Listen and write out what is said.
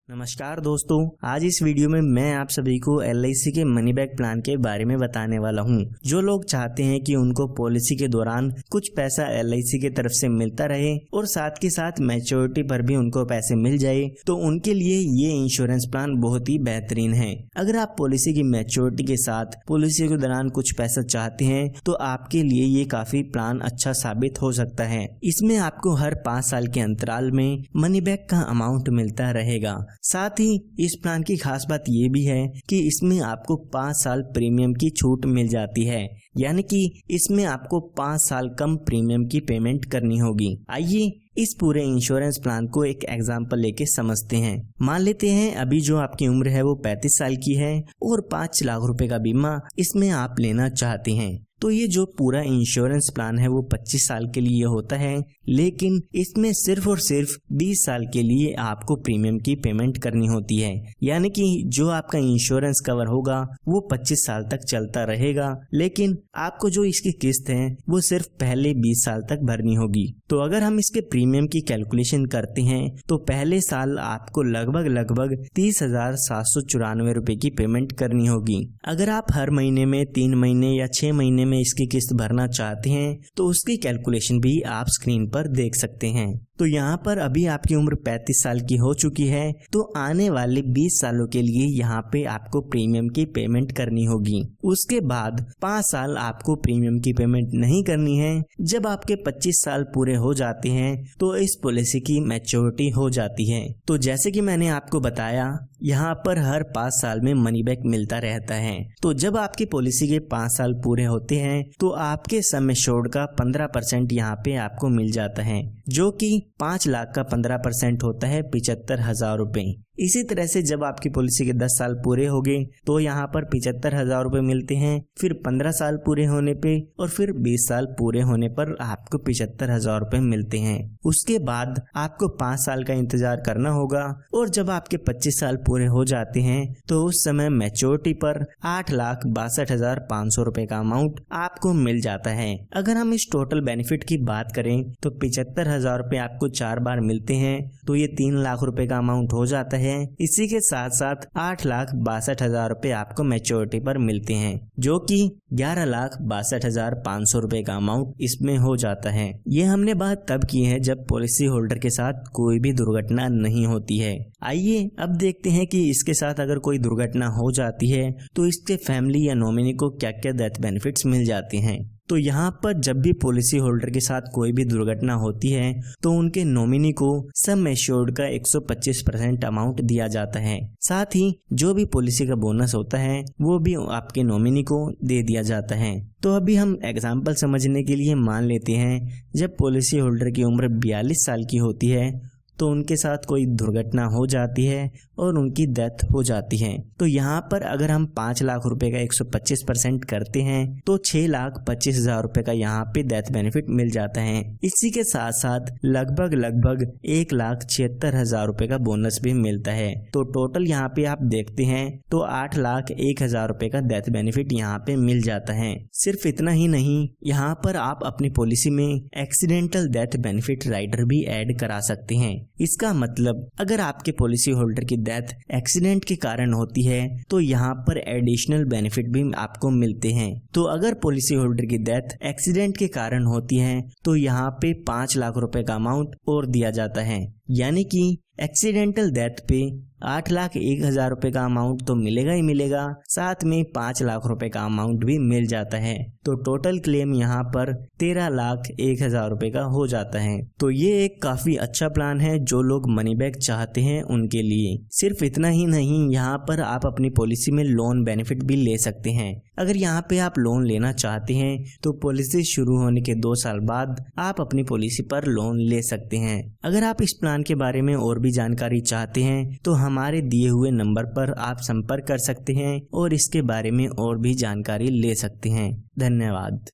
नमस्कार दोस्तों, आज इस वीडियो में मैं आप सभी को LIC के मनी बैक प्लान के बारे में बताने वाला हूं। जो लोग चाहते हैं कि उनको पॉलिसी के दौरान कुछ पैसा LIC की तरफ से मिलता रहे और साथ के साथ मैच्योरिटी पर भी उनको पैसे मिल जाए, तो उनके लिए ये इंश्योरेंस प्लान बहुत ही बेहतरीन है। अगर आप पॉलिसी की मैच्योरिटी के साथ पॉलिसी के दौरान कुछ पैसा चाहते हैं तो आपके लिए ये काफी प्लान अच्छा साबित हो सकता है। इसमें आपको हर 5 साल के अंतराल में मनी बैक का अमाउंट मिलता रहेगा। साथ ही इस प्लान की खास बात ये भी है कि इसमें आपको 5 साल प्रीमियम की छूट मिल जाती है, यानी कि इसमें आपको 5 साल कम प्रीमियम की पेमेंट करनी होगी। आइए इस पूरे इंश्योरेंस प्लान को एक एग्जांपल लेके समझते हैं। मान लेते हैं अभी जो आपकी उम्र है वो 35 साल की है और 5 लाख रुपए का बीमा इसमें आप लेना चाहते हैं। तो ये जो पूरा इंश्योरेंस प्लान है वो 25 साल के लिए होता है, लेकिन इसमें सिर्फ और सिर्फ 20 साल के लिए आपको प्रीमियम की पेमेंट करनी होती है। यानी कि जो आपका इंश्योरेंस कवर होगा वो 25 साल तक चलता रहेगा, लेकिन आपको जो इसकी किस्त है वो सिर्फ पहले 20 साल तक भरनी होगी। तो अगर हम इसके प्रीमियम की कैलकुलेशन करते हैं तो पहले साल आपको लगभग 30,794 रुपए की पेमेंट करनी होगी। अगर आप हर महीने में 3 महीने या 6 महीने में इसकी किस्त भरना चाहते हैं तो उसकी कैलकुलेशन भी आप स्क्रीन पर देख सकते हैं। तो यहाँ पर अभी आपकी उम्र 35 साल की हो चुकी है, तो आने वाले 20 सालों के लिए यहाँ पे आपको प्रीमियम की पेमेंट करनी होगी। उसके बाद 5 साल आपको प्रीमियम की पेमेंट नहीं करनी है। जब आपके 25 साल पूरे हो जाते हैं तो इस पॉलिसी की मैच्योरिटी हो जाती है। तो जैसे कि मैंने आपको बताया, यहाँ पर हर 5 साल में मनी बैक मिलता रहता है। तो जब आपकी पॉलिसी के 5 साल पूरे होते हैं तो आपके सम एश्योर्ड का 15% यहाँ पे आपको मिल जाता है, जो कि 5 लाख का 15% होता है 75,000 रुपए। इसी तरह से जब आपकी पॉलिसी के 10 साल पूरे हो गए तो यहाँ पर 75,000 रुपए मिलते हैं, फिर 15 साल पूरे होने पे और फिर 20 साल पूरे होने पर आपको 75,000 रुपए मिलते हैं। उसके बाद आपको 5 साल का इंतजार करना होगा और जब आपके 25 साल पूरे हो जाते हैं तो उस समय मैच्योरिटी पर 8,62,500 रुपए का अमाउंट आपको मिल जाता है। अगर हम इस टोटल बेनिफिट की बात करें तो 75,000 रुपए आपको 4 बार मिलते हैं, तो ये 3 लाख रुपए का अमाउंट हो जाता है। इसी के साथ साथ 8,62,000 रुपए आपको मैच्योरिटी पर मिलते हैं, जो कि 11,62,500 रुपए का अमाउंट इसमें हो जाता है। ये हमने बात तब की है जब पॉलिसी होल्डर के साथ कोई भी दुर्घटना नहीं होती है। आइए अब देखते हैं कि इसके साथ अगर कोई दुर्घटना हो जाती है तो इसके फैमिली या नॉमिनी को क्या क्या डेथ बेनिफिट्स मिल जाते हैं। तो यहाँ पर जब भी पॉलिसी होल्डर के साथ कोई भी दुर्घटना होती है तो उनके नॉमिनी को सम एश्योर्ड का 125% अमाउंट दिया जाता है। साथ ही जो भी पॉलिसी का बोनस होता है वो भी आपके नॉमिनी को दे दिया जाता है। तो अभी हम एग्जाम्पल समझने के लिए मान लेते हैं जब पॉलिसी होल्डर की उम्र 42 साल की होती है तो उनके साथ कोई दुर्घटना हो जाती है और उनकी डेथ हो जाती है। तो यहाँ पर अगर हम 5 लाख रुपए का 125% करते हैं तो 6,25,000 रुपए का यहाँ पे डेथ बेनिफिट मिल जाता है। इसी के साथ साथ लगभग 1,76,000 रुपए का बोनस भी मिलता है। तो टोटल यहाँ पे आप देखते हैं तो 8,01,000 रुपए का डेथ बेनिफिट यहाँ पे मिल जाता है। सिर्फ इतना ही नहीं, यहाँ पर आप अपनी पॉलिसी में एक्सीडेंटल डेथ बेनिफिट राइडर भी ऐड करा सकते हैं। इसका मतलब अगर आपके पॉलिसी होल्डर की डेथ एक्सीडेंट के कारण होती है तो यहाँ पर एडिशनल बेनिफिट भी आपको मिलते हैं। तो अगर पॉलिसी होल्डर की डेथ एक्सीडेंट के कारण होती है तो यहाँ पे 5 लाख रुपए का अमाउंट और दिया जाता है, यानी कि एक्सीडेंटल डेथ पे 8,01,000 रुपए का अमाउंट तो मिलेगा ही मिलेगा, साथ में 5 लाख रुपए का अमाउंट भी मिल जाता है। तो टोटल क्लेम यहाँ पर 13,01,000 रुपए का हो जाता है। तो ये एक काफी अच्छा प्लान है जो लोग मनी बैक चाहते हैं उनके लिए। सिर्फ इतना ही नहीं, यहाँ पर आप अपनी पॉलिसी में लोन बेनिफिट भी ले सकते हैं। अगर यहाँ पे आप लोन लेना चाहते हैं तो पॉलिसी शुरू होने के 2 साल बाद आप अपनी पॉलिसी पर लोन ले सकते हैं। अगर आप इस प्लान के बारे में और भी जानकारी चाहते हैं तो हमारे दिए हुए नंबर पर आप संपर्क कर सकते हैं और इसके बारे में और भी जानकारी ले सकते हैं। धन्यवाद।